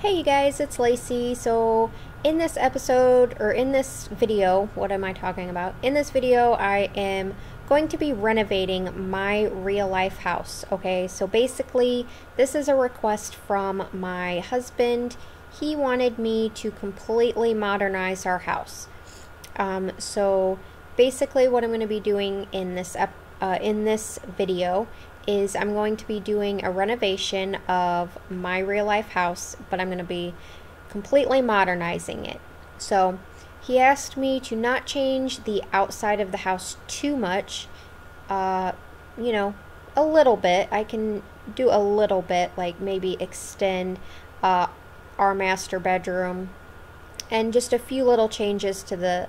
Hey you guys, it's Lacey. So in this episode, or in this video, what am I talking about? In this video, I am going to be renovating my real life house. Okay, so basically this is a request from my husband. He wanted me to completely modernize our house. So basically what I'm going to be doing in this video is I'm going to be doing a renovation of my real life house, but I'm going to be completely modernizing it. So he asked me to not change the outside of the house too much, a little bit. I can do a little bit, like maybe extend our master bedroom and just a few little changes to the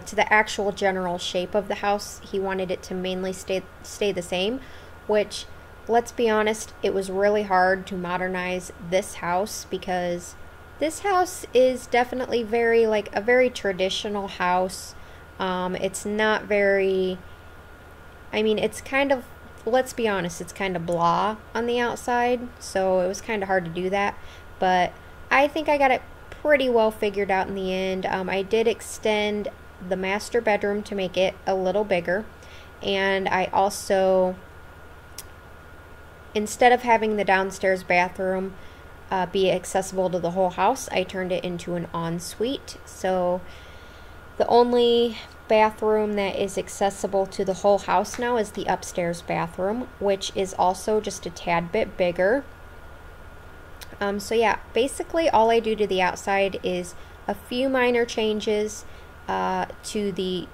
to the actual general shape of the house. He wanted it to mainly stay the same, which, let's be honest, it was really hard to modernize this house because this house is definitely very, a very traditional house. It's not very, it's kind of, let's be honest, it's kind of blah on the outside, so it was kind of hard to do that, but I think I got it pretty well figured out in the end. I did extend the master bedroom to make it a little bigger, and I also, instead of having the downstairs bathroom be accessible to the whole house, I turned it into an ensuite. So the only bathroom that is accessible to the whole house now is the upstairs bathroom, which is also just a tad bit bigger. So yeah, basically all I do to the outside is a few minor changes to the,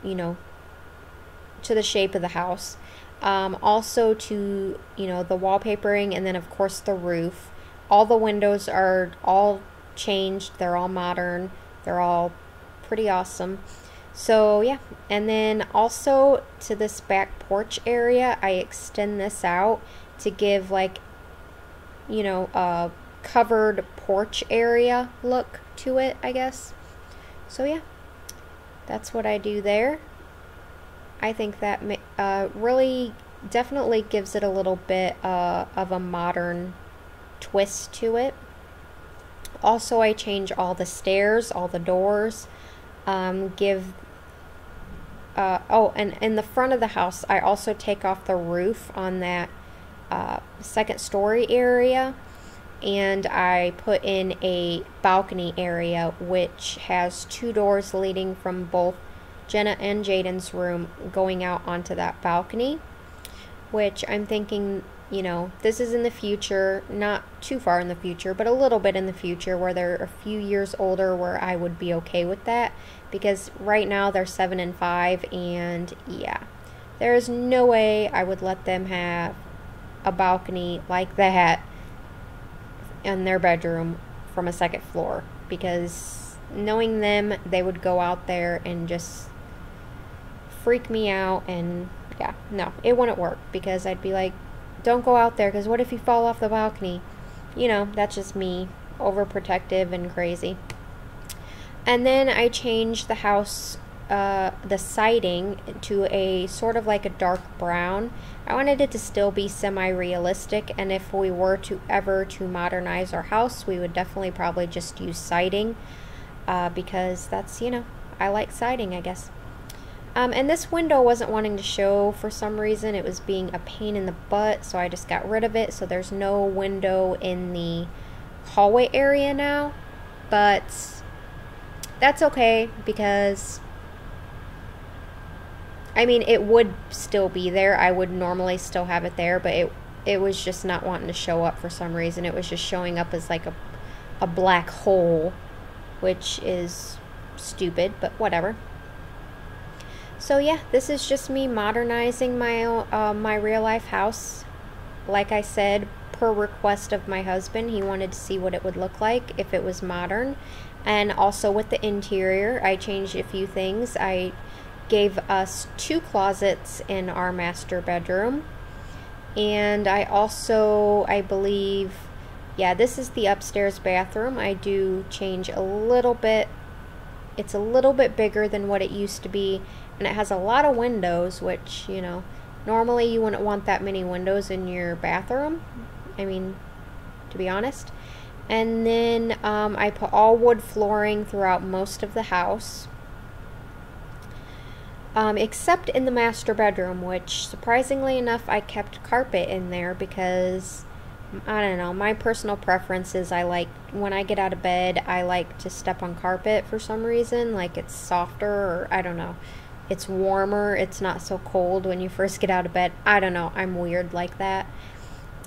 to the shape of the house. Also to, the wallpapering, and then of course the roof. All the windows are all changed. They're all modern. They're all pretty awesome. So yeah, and then also to this back porch area, I extend this out to give a covered porch area look to it, I guess. So yeah, that's what I do there. I think that really definitely gives it a little bit of a modern twist to it. Also, I change all the stairs, all the doors, and in the front of the house, I also take off the roof on that second story area, and I put in a balcony area which has two doors leading from both Jenna and Jaden's room going out onto that balcony, which I'm thinking, this is in the future, not too far in the future, but a little bit in the future, where they're a few years older, where I would be okay with that, because right now they're 7 and 5, and yeah, there is no way I would let them have a balcony like that in their bedroom from a second floor, because knowing them, they would go out there and just freak me out, and yeah, no, it wouldn't work, because I'd be like, don't go out there, because what if you fall off the balcony? That's just me, overprotective and crazy. And then I changed the house, the siding, to a sort of like a dark brown. I wanted it to still be semi-realistic, and if we were to ever modernize our house, we would definitely probably just use siding, because that's, I like siding, I guess. And this window wasn't wanting to show for some reason. It was being a pain in the butt, so I just got rid of it. So there's no window in the hallway area now, but that's okay, because it would still be there. I would normally still have it there, but it was just not wanting to show up for some reason. It was just showing up as like a black hole, which is stupid, but whatever. So yeah, this is just me modernizing my real life house. Like I said, per request of my husband, he wanted to see what it would look like if it was modern. And also with the interior, I changed a few things. I gave us 2 closets in our master bedroom, and I also, I believe, yeah, this is the upstairs bathroom. I do change a little bit. It's a little bit bigger than what it used to be, and it has a lot of windows, which, normally you wouldn't want that many windows in your bathroom, to be honest. And then I put all wood flooring throughout most of the house. Except in the master bedroom, which surprisingly enough I kept carpet in there because, I don't know, my personal preference is I like, when I get out of bed, I like to step on carpet for some reason, like it's softer, or I don't know, it's warmer, it's not so cold when you first get out of bed. I don't know, I'm weird like that.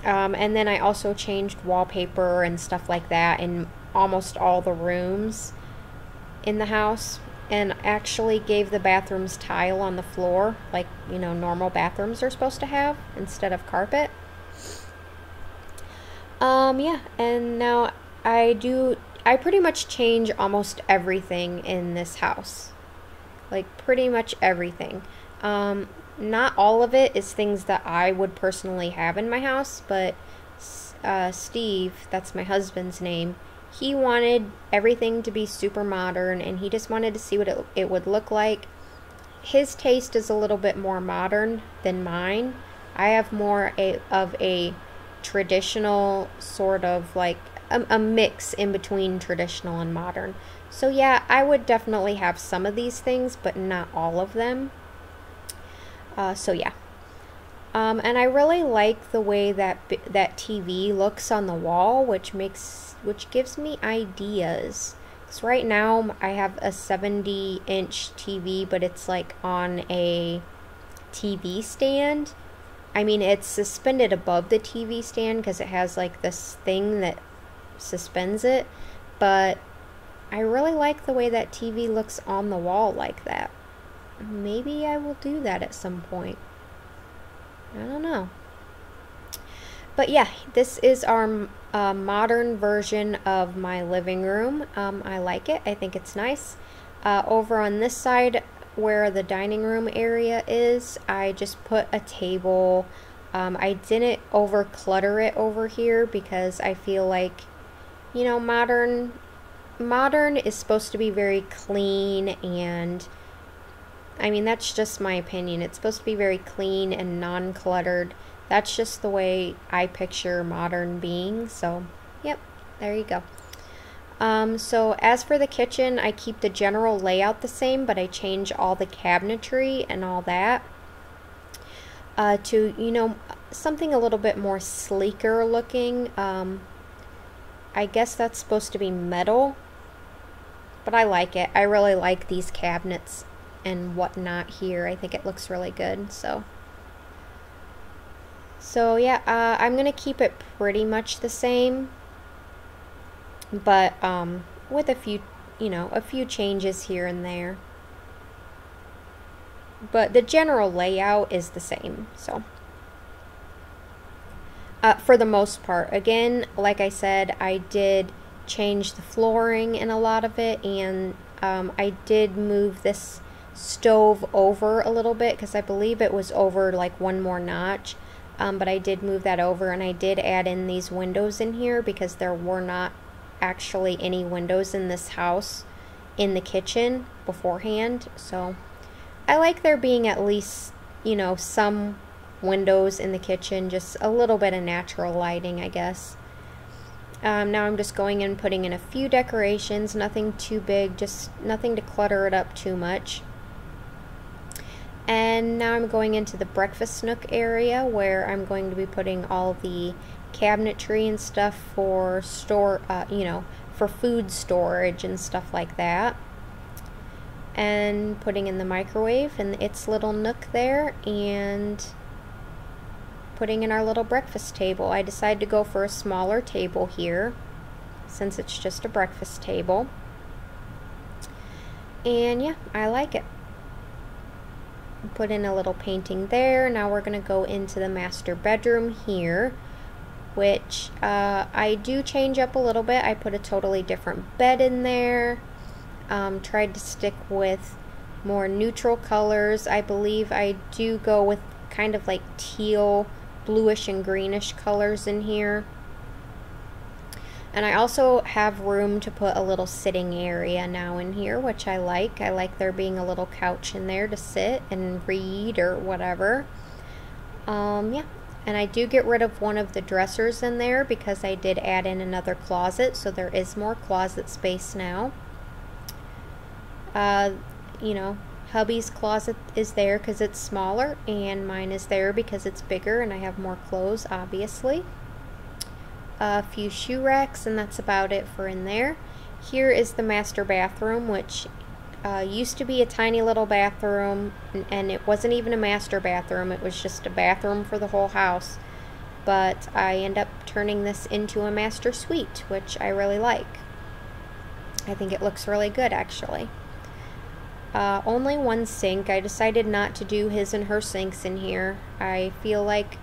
And then I also changed wallpaper and stuff like that in almost all the rooms in the house, and actually gave the bathrooms tile on the floor, like, you know, normal bathrooms are supposed to have, instead of carpet. Yeah, and now I pretty much change almost everything in this house. Like, pretty much everything. Not all of it is things that I would personally have in my house, but Steve, that's my husband's name, he wanted everything to be super modern, and he just wanted to see what it would look like. His taste is a little bit more modern than mine. I have more of a traditional sort of, like a mix in between traditional and modern. So yeah, I would definitely have some of these things, but not all of them. So yeah. And I really like the way that TV looks on the wall, which gives me ideas. Because right now I have a 70-inch TV, but it's like on a TV stand. I mean, it's suspended above the TV stand because it has like this thing that suspends it. But I really like the way that TV looks on the wall like that. Maybe I will do that at some point. I don't know. But yeah, this is our modern version of my living room. I like it. I think it's nice. Over on this side where the dining room area is, I just put a table. I didn't over clutter it over here because I feel like, you know, modern is supposed to be very clean, and I mean, that's just my opinion. It's supposed to be very clean and non-cluttered. That's just the way I picture modern being. So, yep, there you go. So as for the kitchen, I keep the general layout the same, but I change all the cabinetry and all that to, you know, something a little bit more sleeker looking. I guess that's supposed to be metal, but I like it. I really like these cabinets and whatnot here. I think it looks really good. So yeah, I'm gonna keep it pretty much the same, but with a few, you know, a few changes here and there. But the general layout is the same. So for the most part, again, like I said, I did change the flooring in a lot of it, and I did move this stove over a little bit because I believe it was over like one more notch, but I did move that over, and I did add in these windows in here because there were not actually any windows in this house in the kitchen beforehand. So I like there being at least, you know, some windows in the kitchen, just a little bit of natural lighting, I guess. Now I'm just going in, putting in a few decorations, nothing too big, just nothing to clutter it up too much. And now I'm going into the breakfast nook area where I'm going to be putting all the cabinetry and stuff for you know, for food storage and stuff like that. And putting in the microwave and its little nook there, and putting in our little breakfast table. I decided to go for a smaller table here since it's just a breakfast table. And yeah, I like it. Put in a little painting there. Now we're going to go into the master bedroom here, which I do change up a little bit. I put a totally different bed in there. Tried to stick with more neutral colors. I believe I do go with kind of like teal, bluish and greenish colors in here. And I also have room to put a little sitting area now in here, which I like. I like there being a little couch in there to sit and read or whatever. Yeah, And I do get rid of one of the dressers in there because I did add in another closet, so there is more closet space now. You know, hubby's closet is there because it's smaller, and mine is there because it's bigger and I have more clothes, obviously. A few shoe racks, and that's about it for in there. Here is the master bathroom, which used to be a tiny little bathroom, and it wasn't even a master bathroom, it was just a bathroom for the whole house. But I end up turning this into a master suite, which I really like. I think it looks really good, actually. Only one sink. I decided not to do his and her sinks in here. I feel like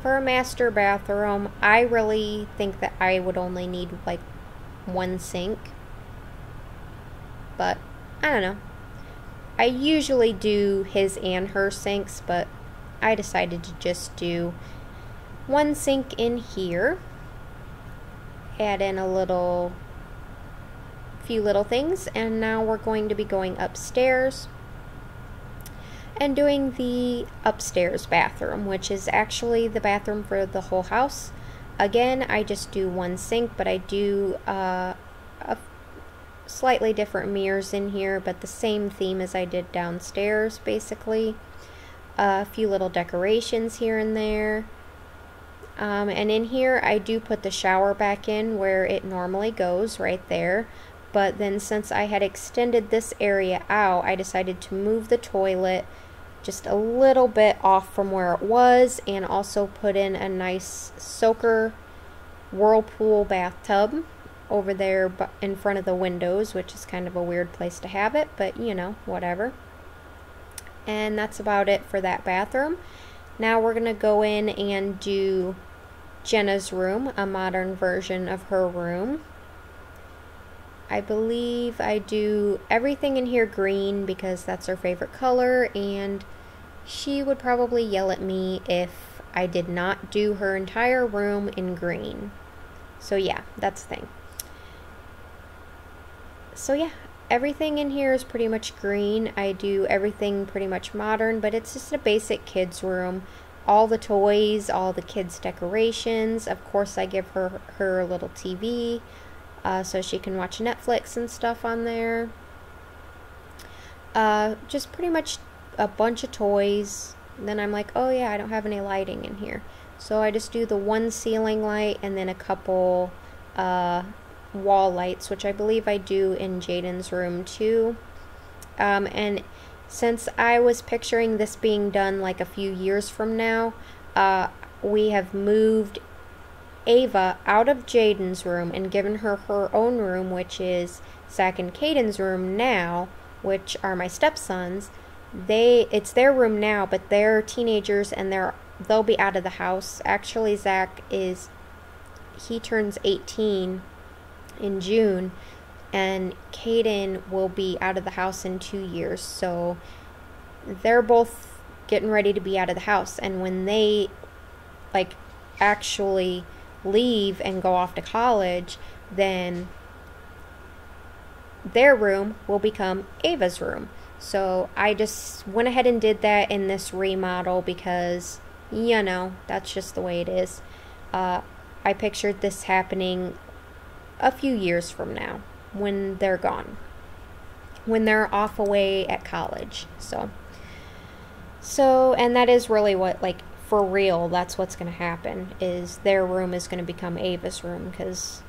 for a master bathroom, I really think that I would only need like one sink. But I don't know. I usually do his and her sinks, but I decided to just do one sink in here. Add in a few little things, and now we're going to be going upstairs and doing the upstairs bathroom, which is actually the bathroom for the whole house. Again, I just do one sink, but I do slightly different mirrors in here, but the same theme as I did downstairs, basically. A few little decorations here and there. And in here, I do put the shower back in where it normally goes, right there. But then since I had extended this area out, I decided to move the toilet just a little bit off from where it was, and also put in a nice soaker whirlpool bathtub over there in front of the windows, which is kind of a weird place to have it, but you know, whatever. And that's about it for that bathroom. Now we're gonna go in and do Jenna's room, a modern version of her room. I believe I do everything in here green because that's her favorite color, and she would probably yell at me if I did not do her entire room in green. So yeah, that's the thing. So yeah, everything in here is pretty much green. I do everything pretty much modern, but it's just a basic kids room. All the toys, all the kids' decorations. Of course, I give her little TV. So she can watch Netflix and stuff on there. Just pretty much a bunch of toys. Then I'm like, oh yeah, I don't have any lighting in here. So I just do the one ceiling light and then a couple wall lights, which I believe I do in Jaden's room too. And since I was picturing this being done like a few years from now, we have moved Ava out of Jaden's room and given her her own room, which is Zach and Caden's room now, which are my stepsons. It's their room now, but they're teenagers and they'll be out of the house. Actually, Zach he turns 18 in June, and Caden will be out of the house in 2 years. So they're both getting ready to be out of the house, and when they like actually leave and go off to college, then their room will become Ava's room. So I just went ahead and did that in this remodel because, you know, that's just the way it is. I pictured this happening a few years from now when they're gone, when they're off away at college. So and that is really what, like, for real, that's what's going to happen, is their room is going to become Ava's room because,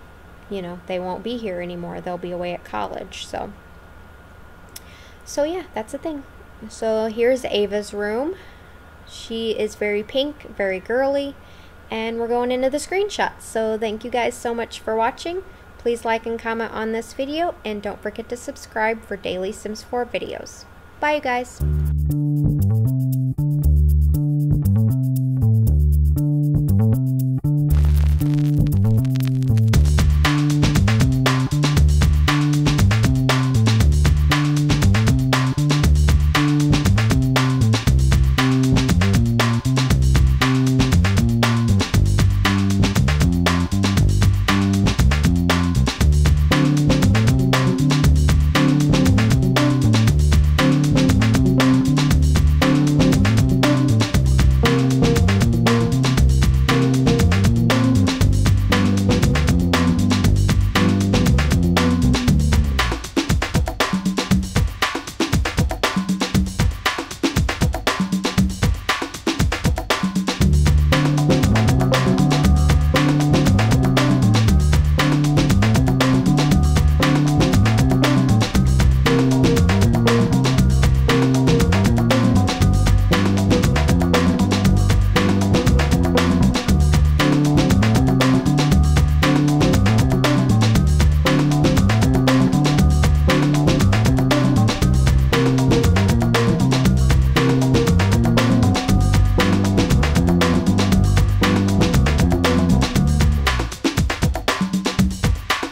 you know, they won't be here anymore. They'll be away at college. So yeah, that's the thing. So here's Ava's room. She is very pink, very girly, and we're going into the screenshots. So thank you guys so much for watching. Please like and comment on this video, and don't forget to subscribe for daily Sims 4 videos. Bye, you guys.